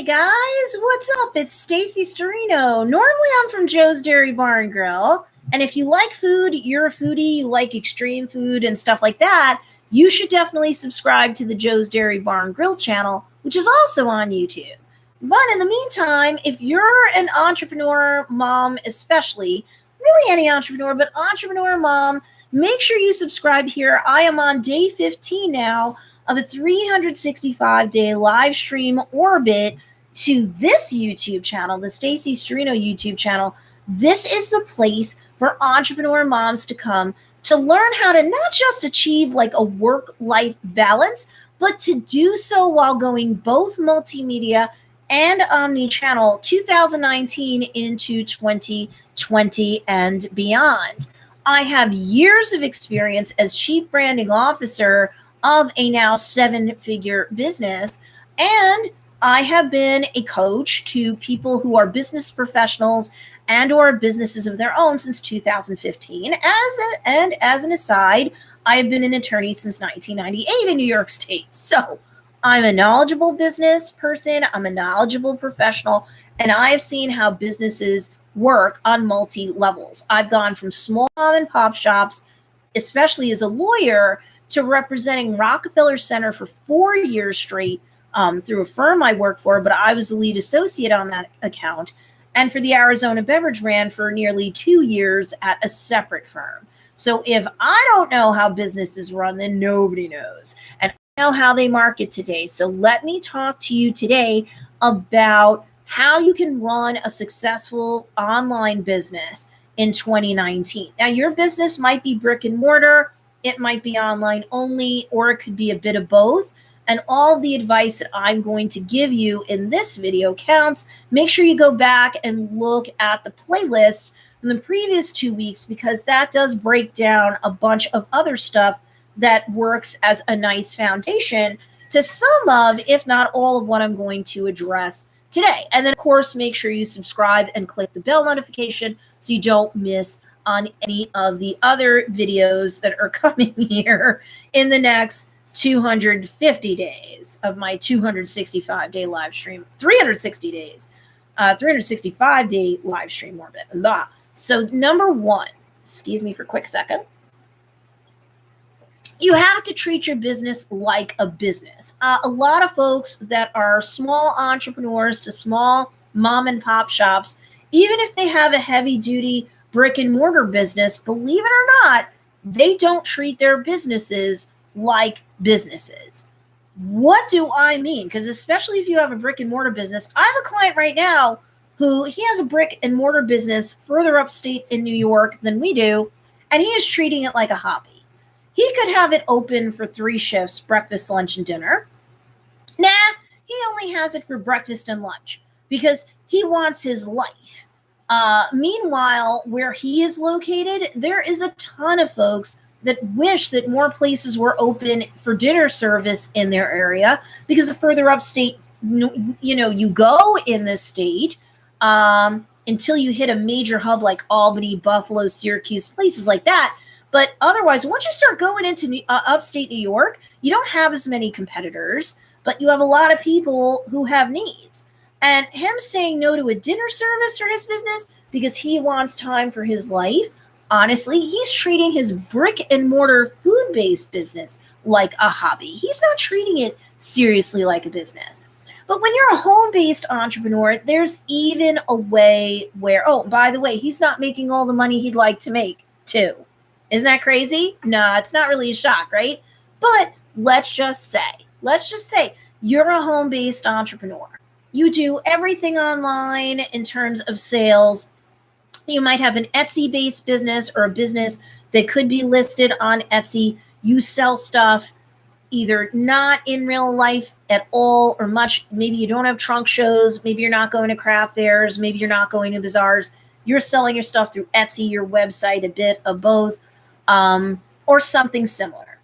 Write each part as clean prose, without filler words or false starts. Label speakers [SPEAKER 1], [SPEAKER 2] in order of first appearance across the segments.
[SPEAKER 1] guys, what's up? It's Stacey Storino. Normally I'm from Joe's Dairy Bar and Grill, and if you like food, you're a foodie, you like extreme food and stuff like that, you should definitely subscribe to the Joe's Dairy Bar and Grill channel, which is also on YouTube. But in the meantime, if you're an entrepreneur mom, especially, really any entrepreneur, but entrepreneur mom, make sure you subscribe here. I am on day 15 now of a 365-day live stream orbit to this YouTube channel, the Stacey Storino YouTube channel. This is the place for entrepreneur moms to come to learn how to not just achieve like a work-life balance, but to do so while going both multimedia and omni-channel 2019 into 2020 and beyond. I have years of experience as chief branding officer of a now 7-figure business, and I have been a coach to people who are business professionals and or businesses of their own since 2015. As an aside, I have been an attorney since 1998 in New York State. So I'm a knowledgeable business person, I'm a knowledgeable professional, and I have seen how businesses work on multi-levels. I've gone from small mom and pop shops, especially as a lawyer, to representing Rockefeller Center for 4 years straight through a firm I worked for, but I was the lead associate on that account, and for the Arizona Beverage Brand for nearly 2 years at a separate firm. So if I don't know how businesses run, then nobody knows. And I know how they market today. So let me talk to you today about how you can run a successful online business in 2019. Now, your business might be brick and mortar, it might be online only, or it could be a bit of both. And all the advice that I'm going to give you in this video counts. Make sure you go back and look at the playlist from the previous 2 weeks, because that does break down a bunch of other stuff that works as a nice foundation to some of, if not all of, what I'm going to address today. And then, of course, make sure you subscribe and click the bell notification so you don't miss on any of the other videos that are coming here in the next 250 days of my 265-day live stream, 360 days, 365-day live stream orbit. So number one, excuse me for a quick second. You have to treat your business like a business. A lot of folks that are small entrepreneurs to small mom and pop shops, even if they have a heavy duty brick and mortar business, believe it or not, they don't treat their businesses like businesses. What do I mean? Because especially if you have a brick and mortar business, I have a client right now who he has a brick and mortar business further upstate in New York than we do, and he is treating it like a hobby. He could have it open for 3 shifts, breakfast, lunch, and dinner. Nah, he only has it for breakfast and lunch because he wants his life. Meanwhile, where he is located, there is a ton of folks that wish that more places were open for dinner service in their area, because the further upstate, you go in this state, until you hit a major hub like Albany, Buffalo, Syracuse, places like that. But otherwise, once you start going into upstate New York, you don't have as many competitors, but you have a lot of people who have needs. And him saying no to a dinner service for his business because he wants time for his life, honestly, he's treating his brick and mortar food-based business like a hobby. He's not treating it seriously like a business. But when you're a home-based entrepreneur, there's even a way where, oh, by the way, he's not making all the money he'd like to make, too. Isn't that crazy? No, it's not really a shock, right? But let's just say you're a home-based entrepreneur. You do everything online in terms of sales. You might have an Etsy-based business or a business that could be listed on Etsy. You sell stuff either not in real life at all or much. Maybe you don't have trunk shows. Maybe you're not going to craft fairs. Maybe you're not going to bazaars. You're selling your stuff through Etsy, your website, a bit of both, or something similar.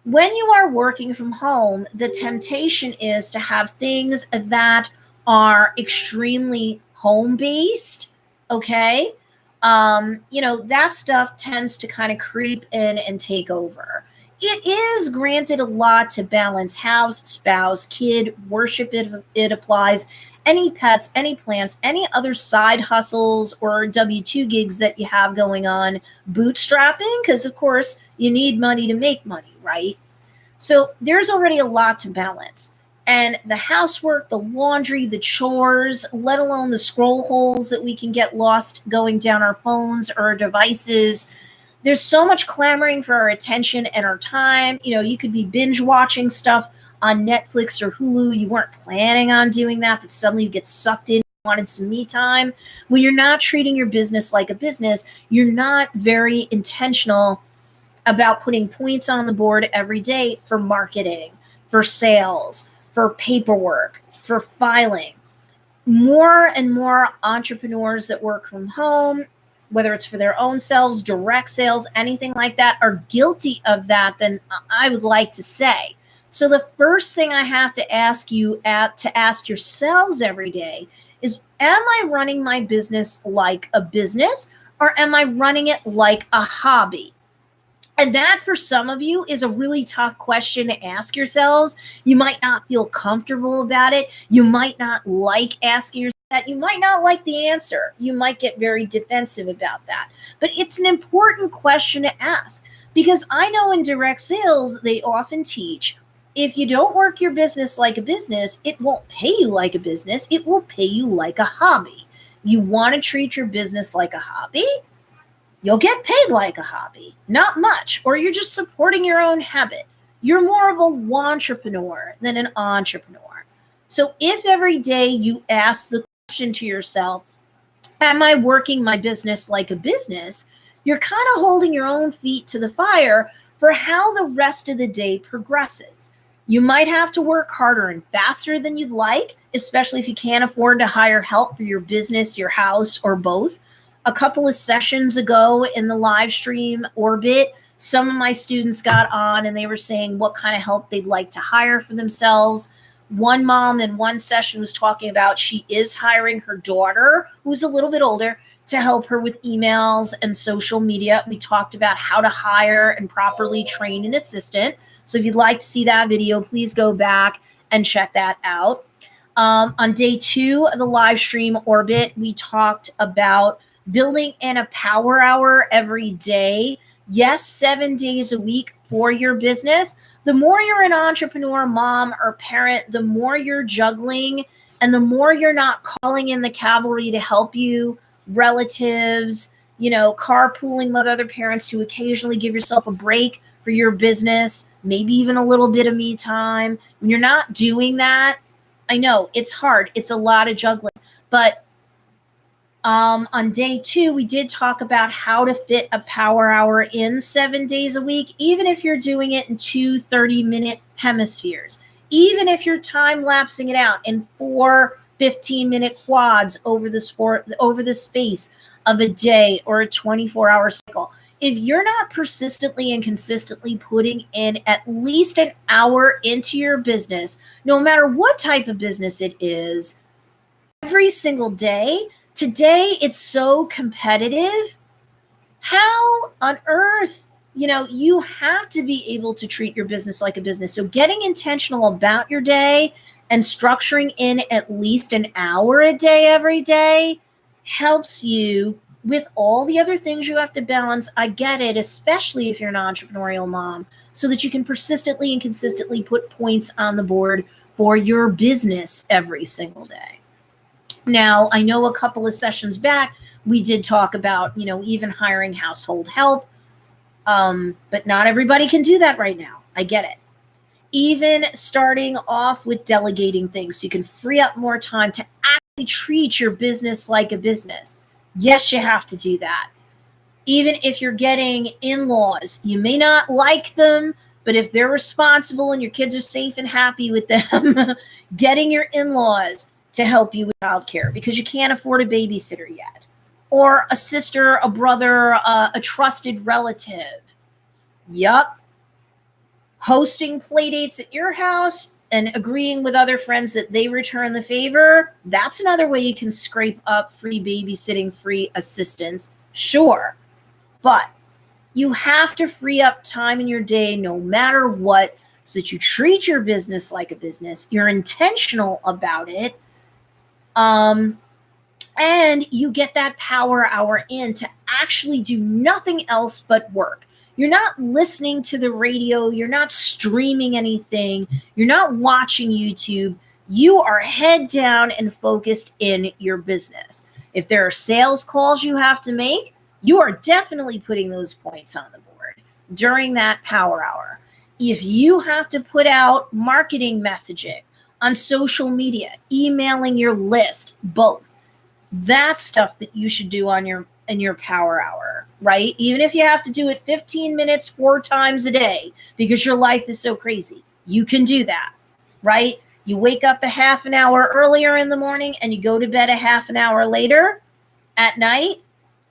[SPEAKER 1] When you are working from home, the temptation is to have things that are extremely home-based, okay? That stuff tends to kind of creep in and take over. It is granted a lot to balance house, spouse, kid, worship, it applies, any pets, any plants, any other side hustles or W-2 gigs that you have going on, bootstrapping, because of course you need money to make money, right? So there's already a lot to balance. And the housework, the laundry, the chores, let alone the scroll holes that we can get lost going down our phones or our devices. There's so much clamoring for our attention and our time. You know, you could be binge watching stuff on Netflix or Hulu. You weren't planning on doing that, but suddenly you get sucked in, wanted some me time. When you're not treating your business like a business, you're not very intentional about putting points on the board every day for marketing, for sales, for paperwork, for filing. More and more entrepreneurs that work from home, whether it's for their own selves, direct sales, anything like that, are guilty of that than I would like to say. So the first thing I have to ask you to ask yourselves every day is, am I running my business like a business, or am I running it like a hobby? And that, for some of you, is a really tough question to ask yourselves. You might not feel comfortable about it. You might not like asking yourself that. You might not like the answer. You might get very defensive about that. But it's an important question to ask, because I know in direct sales, they often teach, if you don't work your business like a business, it won't pay you like a business. It will pay you like a hobby. You want to treat your business like a hobby? You'll get paid like a hobby, not much, or you're just supporting your own habit. You're more of a wantrepreneur than an entrepreneur. So if every day you ask the question to yourself, am I working my business like a business? You're kind of holding your own feet to the fire for how the rest of the day progresses. You might have to work harder and faster than you'd like, especially if you can't afford to hire help for your business, your house, or both. A couple of sessions ago in the live stream Orbit, some of my students got on and they were saying what kind of help they'd like to hire for themselves. One mom in one session was talking about she is hiring her daughter, who's a little bit older, to help her with emails and social media. We talked about how to hire and properly train an assistant. So if you'd like to see that video, please go back and check that out. On day 2 of the live stream Orbit, we talked about building in a power hour every day. Yes, 7 days a week for your business. The more you're an entrepreneur, mom, or parent, the more you're juggling and the more you're not calling in the cavalry to help you, relatives, carpooling with other parents to occasionally give yourself a break for your business, maybe even a little bit of me time. When you're not doing that, I know it's hard. It's a lot of juggling, but on day 2, we did talk about how to fit a power hour in 7 days a week, even if you're doing it in 2 30-minute hemispheres, even if you're time-lapsing it out in 4 15-minute quads over the space of a day or a 24-hour cycle. If you're not persistently and consistently putting in at least an hour into your business, no matter what type of business it is, every single day. Today, it's so competitive. How on earth, you have to be able to treat your business like a business. So getting intentional about your day and structuring in at least an hour a day every day helps you with all the other things you have to balance. I get it, especially if you're an entrepreneurial mom, so that you can persistently and consistently put points on the board for your business every single day. Now, I know a couple of sessions back, we did talk about, even hiring household help, but not everybody can do that right now. I get it. Even starting off with delegating things so you can free up more time to actually treat your business like a business. Yes, you have to do that. Even if you're getting in-laws, you may not like them, but if they're responsible and your kids are safe and happy with them, getting your in-laws to help you with childcare because you can't afford a babysitter yet, or a sister, a brother, a trusted relative. Yup. Hosting play dates at your house and agreeing with other friends that they return the favor. That's another way you can scrape up free babysitting, free assistance. Sure. But you have to free up time in your day no matter what so that you treat your business like a business. You're intentional about it. And you get that power hour in to actually do nothing else but work. You're not listening to the radio. You're not streaming anything. You're not watching YouTube. You are head down and focused in your business. If there are sales calls you have to make, you are definitely putting those points on the board during that power hour. If you have to put out marketing messaging on social media, emailing your list, both, that's stuff that you should do in your power hour, right? Even if you have to do it 15 minutes 4 times a day because your life is so crazy, you can do that, right? You wake up a half an hour earlier in the morning and you go to bed a half an hour later at night,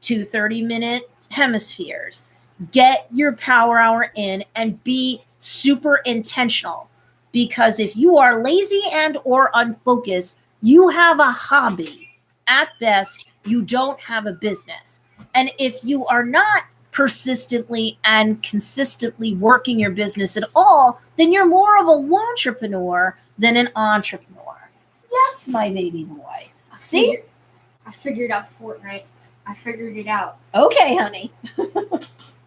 [SPEAKER 1] 2 30-minute hemispheres. Get your power hour in and be super intentional, because if you are lazy and or unfocused, you have a hobby. At best, you don't have a business. And if you are not persistently and consistently working your business at all, then you're more of a wantrepreneur than an entrepreneur. Yes, my baby boy. See?
[SPEAKER 2] I figured out Fortnite. I figured it out.
[SPEAKER 1] Okay, honey.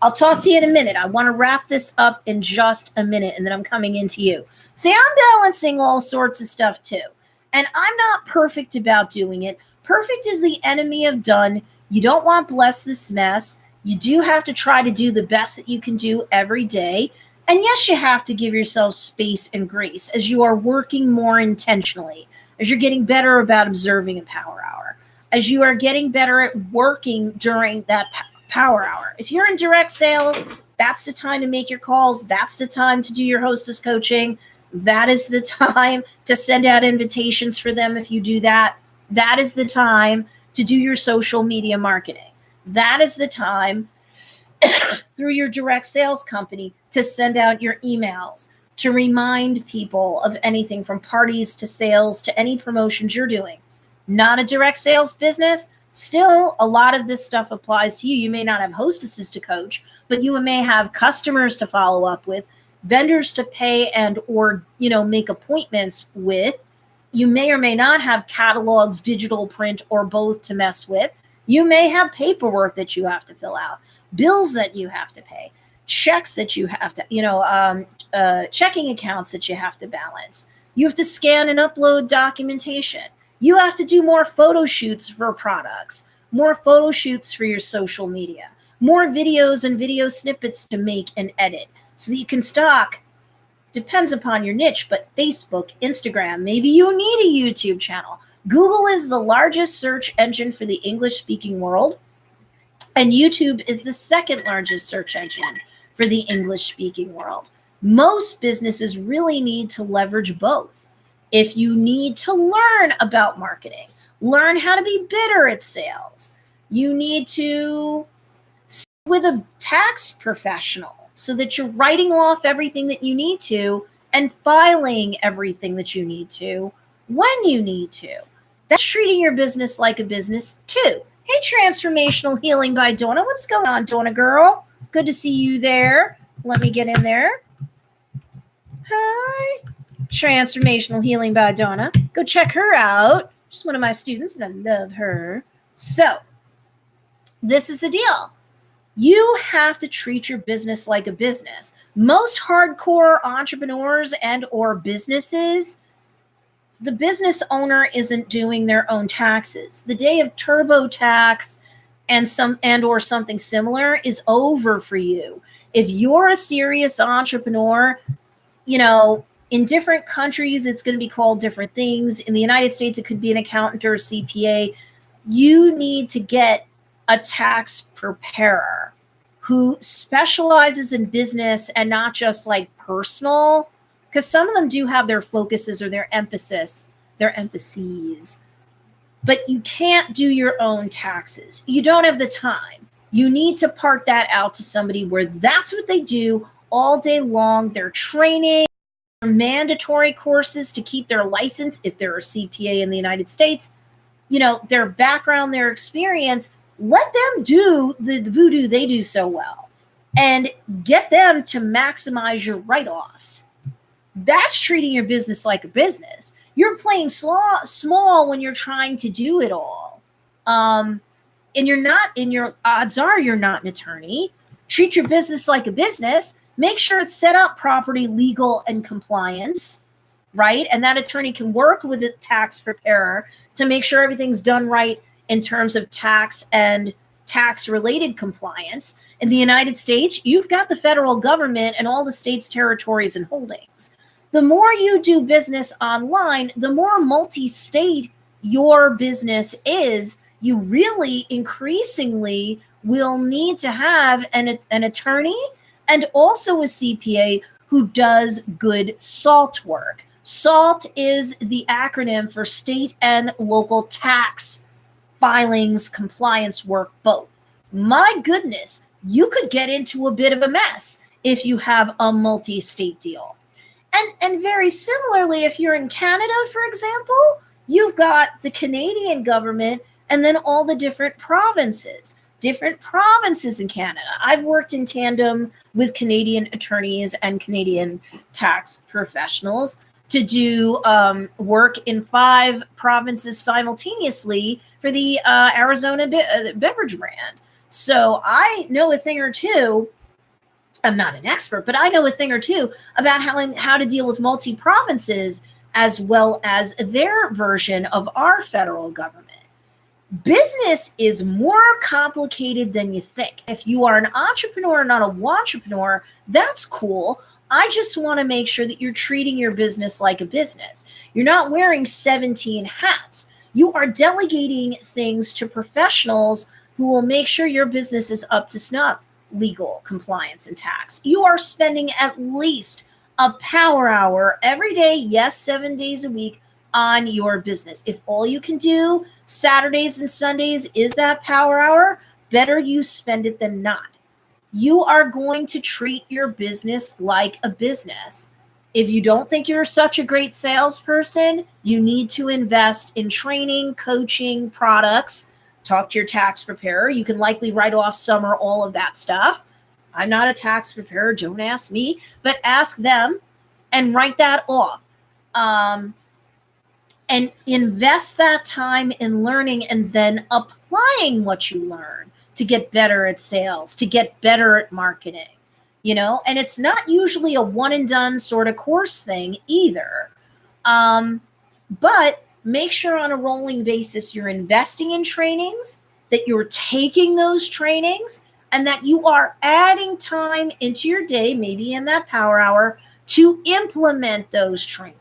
[SPEAKER 1] I'll talk to you in a minute. I want to wrap this up in just a minute, and then I'm coming into you. See, I'm balancing all sorts of stuff too. And I'm not perfect about doing it. Perfect is the enemy of done. You don't want bless this mess. You do have to try to do the best that you can do every day. And yes, you have to give yourself space and grace as you are working more intentionally, as you're getting better about observing a power hour, as you are getting better at working during that power hour. If you're in direct sales, that's the time to make your calls. That's the time to do your hostess coaching. That is the time to send out invitations for them if you do that. That is the time to do your social media marketing. That is the time through your direct sales company to send out your emails, to remind people of anything from parties to sales to any promotions you're doing. Not a direct sales business. Still, a lot of this stuff applies to you. You may not have hostesses to coach, but you may have customers to follow up with, vendors to pay and or, make appointments with. You may or may not have catalogs, digital print, or both to mess with. You may have paperwork that you have to fill out, bills that you have to pay, checks that you have to, checking accounts that you have to balance. You have to scan and upload documentation. You have to do more photo shoots for products, more photo shoots for your social media, more videos and video snippets to make and edit so that you can stock. Depends upon your niche, but Facebook, Instagram, maybe you need a YouTube channel. Google is the largest search engine for the English-speaking world, and YouTube is the second largest search engine for the English-speaking world. Most businesses really need to leverage both. If you need to learn about marketing, learn how to be better at sales, you need to sit with a tax professional so that you're writing off everything that you need to and filing everything that you need to when you need to. That's treating your business like a business too. Hey, Transformational Healing by Donna. What's going on, Donna girl? Good to see you there. Let me get in there. Hi. Transformational Healing by Donna. Go check her out. She's one of my students, and I love her. So, this is the deal. You have to treat your business like a business. Most hardcore entrepreneurs and or businesses, the business owner isn't doing their own taxes. The day of TurboTax and or something similar is over for you. If you're a serious entrepreneur, in different countries, it's going to be called different things. In the United States, it could be an accountant or a CPA. You need to get a tax preparer who specializes in business and not just like personal, because some of them do have their focuses or their emphases, but you can't do your own taxes. You don't have the time. You need to part that out to somebody where that's what they do all day long. They're training, mandatory courses to keep their license if they're a CPA in the United States, their background, their experience. Let them do the voodoo they do so well and get them to maximize your write-offs. That's treating your business like a business. You're playing small when you're trying to do it all. And odds are you're not an attorney. Treat your business like a business. Make sure it's set up properly, legal and compliance, right? And that attorney can work with the tax preparer to make sure everything's done right in terms of tax and tax-related compliance. In the United States, you've got the federal government and all the states, territories, and holdings. The more you do business online, the more multi-state your business is. You really increasingly will need to have an attorney and also a CPA who does good SALT work. SALT is the acronym for state and local tax filings, compliance work, both. My goodness, you could get into a bit of a mess if you have a multi-state deal. And very similarly, if you're in Canada, for example, you've got the Canadian government and then all the different provinces in Canada. I've worked in tandem with Canadian attorneys and Canadian tax professionals to do work in 5 provinces simultaneously for the Arizona beverage brand. So I know a thing or two. I'm not an expert, but I know a thing or two about how to deal with multi-provinces as well as their version of our federal government. Business is more complicated than you think. If you are an entrepreneur, not a wantrepreneur, that's cool. I just want to make sure that you're treating your business like a business. You're not wearing 17 hats. You are delegating things to professionals who will make sure your business is up to snuff. Legal, compliance, and tax. You are spending at least a power hour every day, yes, 7 days a week, on your business. If all you can do Saturdays and Sundays is that power hour, better you spend it than not. You are going to treat your business like a business. If you don't think you're such a great salesperson, you need to invest in training, coaching, products. Talk to your tax preparer. You can likely write off some or all of that stuff. I'm not a tax preparer. Don't ask me, but ask them and write that off. And invest that time in learning and then applying what you learn to get better at sales, to get better at marketing, and it's not usually a one and done sort of course thing either. But make sure on a rolling basis you're investing in trainings, that you're taking those trainings, and that you are adding time into your day, maybe in that power hour, to implement those trainings.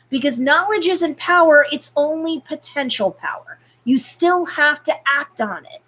[SPEAKER 1] Because knowledge isn't power, it's only potential power. You still have to act on it.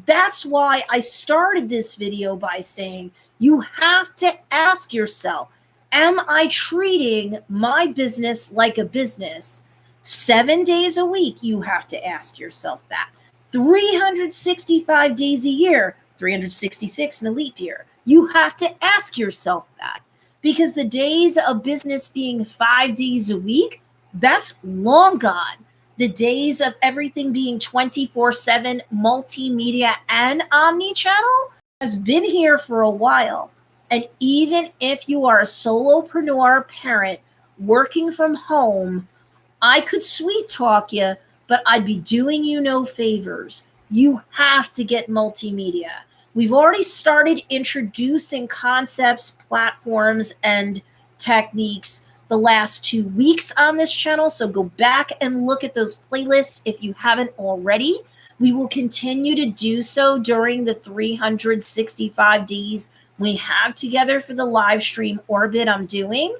[SPEAKER 1] That's why I started this video by saying you have to ask yourself, am I treating my business like a business? 7 days a week, you have to ask yourself that. 365 days a year, 366 in a leap year, you have to ask yourself that. Because the days of business being 5 days a week, that's long gone. The days of everything being 24/7 multimedia and omni-channel has been here for a while. And even if you are a solopreneur parent working from home, I could sweet talk you, but I'd be doing you no favors. You have to get multimedia. We've already started introducing concepts, platforms, and techniques the last 2 weeks on this channel. So go back and look at those playlists if you haven't already. We will continue to do so during the 365 days we have together for the live stream orbit I'm doing.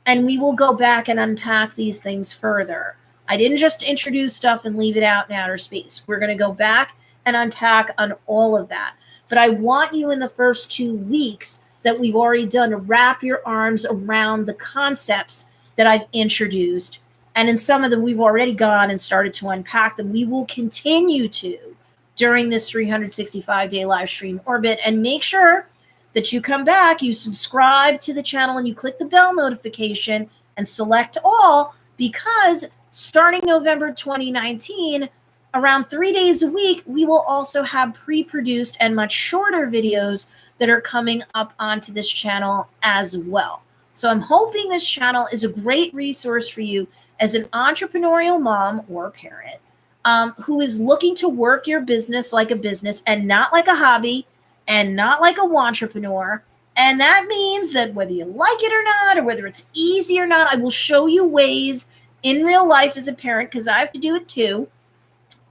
[SPEAKER 1] And we will go back and unpack these things further. I didn't just introduce stuff and leave it out in outer space. We're going to go back and unpack on all of that. But I want you in the first 2 weeks that we've already done to wrap your arms around the concepts that I've introduced. And in some of them, we've already gone and started to unpack them. We will continue to during this 365-day live stream orbit. And make sure that you come back, you subscribe to the channel, and you click the bell notification and select all, because starting November 2019, around 3 days a week, we will also have pre-produced and much shorter videos that are coming up onto this channel as well. So I'm hoping this channel is a great resource for you as an entrepreneurial mom or parent who is looking to work your business like a business and not like a hobby and not like a wantrepreneur. And that means that whether you like it or not, or whether it's easy or not, I will show you ways in real life as a parent, because I have to do it too.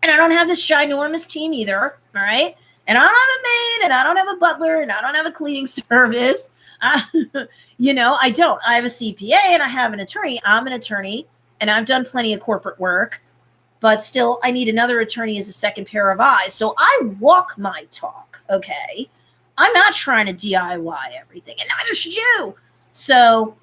[SPEAKER 1] And I don't have this ginormous team either, all right? And I don't have a maid, and I don't have a butler, and I don't have a cleaning service. I don't. I have a CPA, and I have an attorney. I'm an attorney, and I've done plenty of corporate work. But still, I need another attorney as a second pair of eyes. So I walk my talk, okay? I'm not trying to DIY everything, and neither should you. So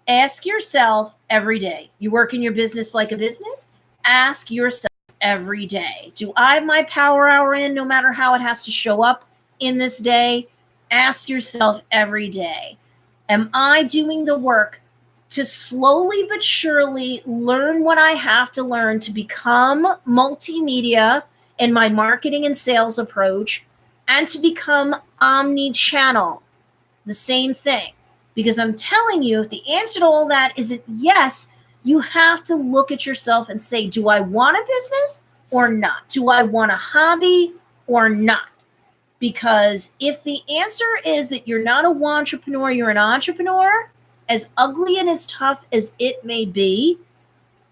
[SPEAKER 1] ask yourself every day, you work in your business like a business? Ask yourself every day, do I have my power hour in no matter how it has to show up in this day? Ask yourself every day, am I doing the work to slowly but surely learn what I have to learn to become multimedia in my marketing and sales approach and to become omni-channel? The same thing. Because I'm telling you, if the answer to all that isn't yes, you have to look at yourself and say, do I want a business or not? Do I want a hobby or not? Because if the answer is that you're not a wantrepreneur, you're an entrepreneur, as ugly and as tough as it may be,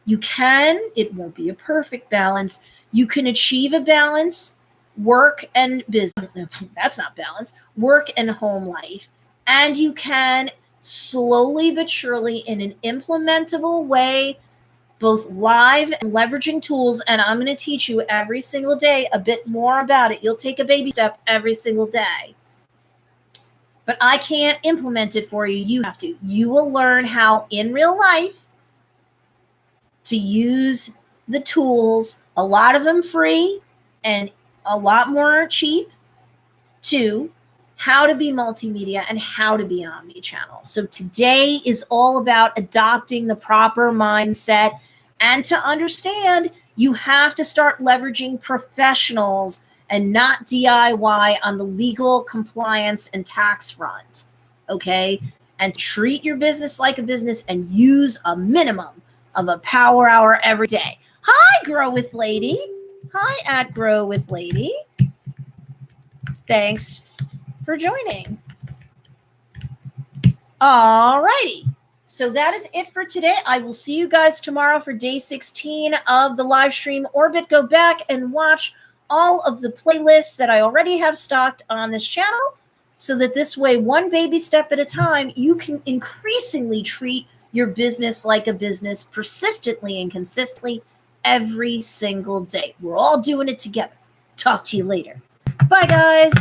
[SPEAKER 1] it won't be a perfect balance. You can achieve a balance, work and business. That's not balance, work and home life. And you can slowly but surely, in an implementable way, both live and leveraging tools. And I'm going to teach you every single day a bit more about it. You'll take a baby step every single day. But I can't implement it for you. You have to. You will learn how in real life to use the tools, a lot of them free and a lot more cheap, to how to be multimedia and how to be omni-channel. So today is all about adopting the proper mindset, and to understand you have to start leveraging professionals and not DIY on the legal, compliance, and tax front, okay? And treat your business like a business and use a minimum of a power hour every day. Hi, Grow with Lady. Hi, at Grow with Lady. Thanks for joining. All righty. So that is it for today. I will see you guys tomorrow for day 16 of the live stream Orbit. Go back and watch all of the playlists that I already have stocked on this channel, so that this way, one baby step at a time, you can increasingly treat your business like a business, persistently and consistently every single day. We're all doing it together. Talk to you later. Bye, guys.